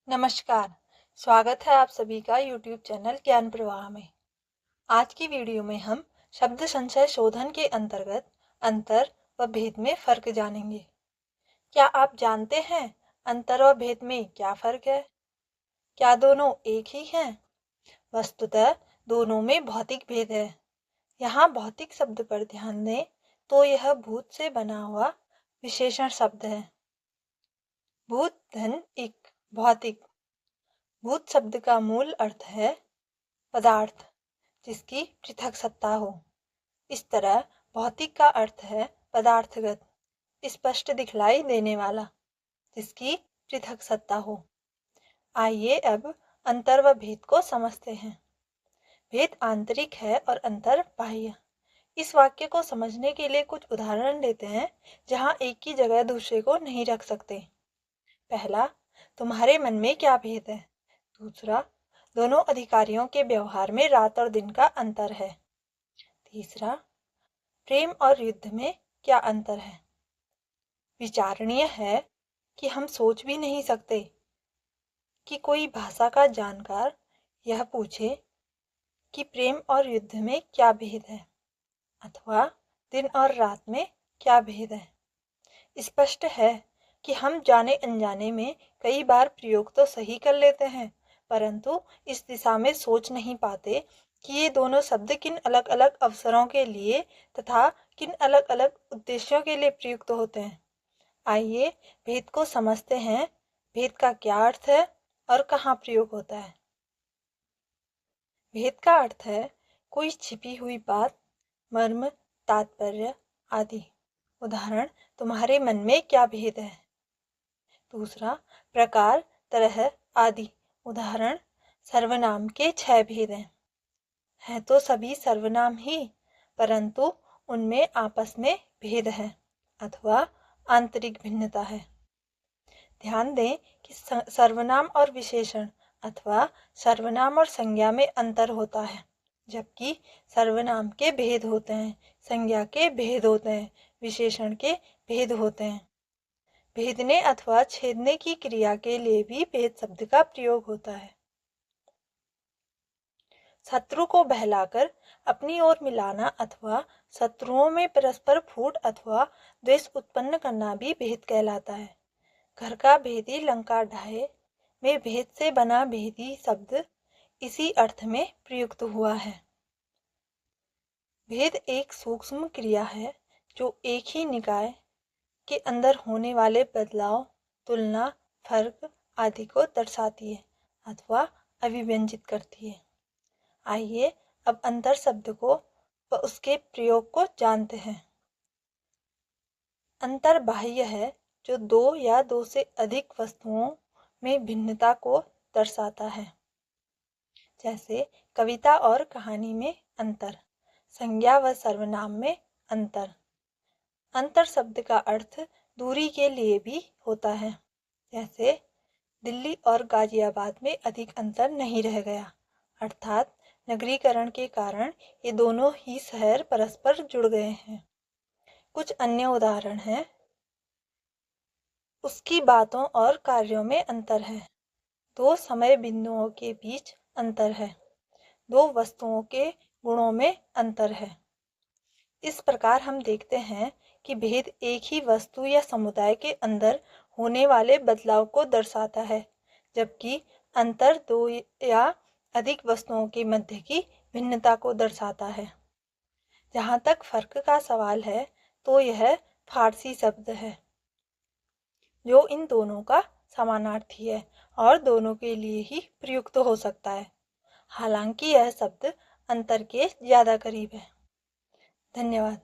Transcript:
नमस्कार। स्वागत है आप सभी का YouTube चैनल ज्ञान प्रवाह में। आज की वीडियो में हम शब्द संचय शोधन के अंतर्गत अंतर व भेद में फर्क जानेंगे। क्या आप जानते हैं अंतर व भेद में क्या फर्क है? क्या दोनों एक ही हैं? वस्तुतः दोनों में भौतिक भेद है। यहाँ भौतिक शब्द पर ध्यान दें तो यह भूत से बना हुआ विशेषण शब्द है। भूत धन इक भौतिक। भूत शब्द का मूल अर्थ है पदार्थ जिसकी पृथक सत्ता हो। इस तरह भौतिक का अर्थ है पदार्थगत, स्पष्ट दिखलाई देने वाला, जिसकी पृथक सत्ता हो। आइए अब अंतर व भेद को समझते हैं। भेद आंतरिक है और अंतर बाह्य। इस वाक्य को समझने के लिए कुछ उदाहरण लेते हैं जहां एक की जगह दूसरे को नहीं रख सकते। पहला, तुम्हारे मन में क्या भेद है? दूसरा, दोनों अधिकारियों के व्यवहार में रात और दिन का अंतर है। तीसरा, प्रेम और युद्ध में क्या अंतर है? विचारणीय है कि हम सोच भी नहीं सकते कि कोई भाषा का जानकार यह पूछे कि प्रेम और युद्ध में क्या भेद है अथवा दिन और रात में क्या भेद है। स्पष्ट है कि हम जाने अनजाने में कई बार प्रयोग तो सही कर लेते हैं, परंतु इस दिशा में सोच नहीं पाते कि ये दोनों शब्द किन अलग अलग अवसरों के लिए तथा किन अलग अलग उद्देश्यों के लिए प्रयुक्त होते हैं। आइए भेद को समझते हैं। भेद का क्या अर्थ है और कहाँ प्रयोग होता है? भेद का अर्थ है कोई छिपी हुई बात, मर्म, तात्पर्य आदि। उदाहरण, तुम्हारे मन में क्या भेद है? दूसरा, प्रकार, तरह आदि। उदाहरण, सर्वनाम के 6 भेद हैं तो सभी सर्वनाम ही, परंतु उनमें आपस में भेद है अथवा आंतरिक भिन्नता है। ध्यान दें कि सर्वनाम और विशेषण अथवा सर्वनाम और संज्ञा में अंतर होता है, जबकि सर्वनाम के भेद होते हैं, संज्ञा के भेद होते हैं, विशेषण के भेद होते हैं। भेदने अथवा छेदने की क्रिया के लिए भी भेद शब्द का प्रयोग होता है। शत्रु को बहलाकर अपनी ओर मिलाना अथवा शत्रुओं में परस्पर फूट अथवा द्वेष उत्पन्न करना भी भेद कहलाता है। घर का भेदी लंका ढाए में भेद से बना भेदी शब्द इसी अर्थ में प्रयुक्त हुआ है। भेद एक सूक्ष्म क्रिया है जो एक ही निकाय के अंदर होने वाले बदलाव, तुलना, फर्क आदि को दर्शाती है अथवा अभिव्यंजित करती है। आइए अब अंतर शब्द को व उसके प्रयोग को जानते हैं। अंतर बाह्य है जो दो या दो से अधिक वस्तुओं में भिन्नता को दर्शाता है। जैसे कविता और कहानी में अंतर, संज्ञा व सर्वनाम में अंतर। अंतर शब्द का अर्थ दूरी के लिए भी होता है। जैसे दिल्ली और गाजियाबाद में अधिक अंतर नहीं रह गया, अर्थात नगरीकरण के कारण ये दोनों ही शहर परस्पर जुड़ गए हैं। कुछ अन्य उदाहरण हैं। उसकी बातों और कार्यों में अंतर है। दो समय बिंदुओं के बीच अंतर है। दो वस्तुओं के गुणों में अंतर है। इस प्रकार हम देखते हैं कि भेद एक ही वस्तु या समुदाय के अंदर होने वाले बदलाव को दर्शाता है, जबकि अंतर दो या अधिक वस्तुओं के मध्य की भिन्नता को दर्शाता है। जहाँ तक फर्क का सवाल है तो यह फारसी शब्द है जो इन दोनों का समानार्थी है और दोनों के लिए ही प्रयुक्त हो सकता है। हालांकि यह शब्द अंतर के ज्यादा करीब है। धन्यवाद।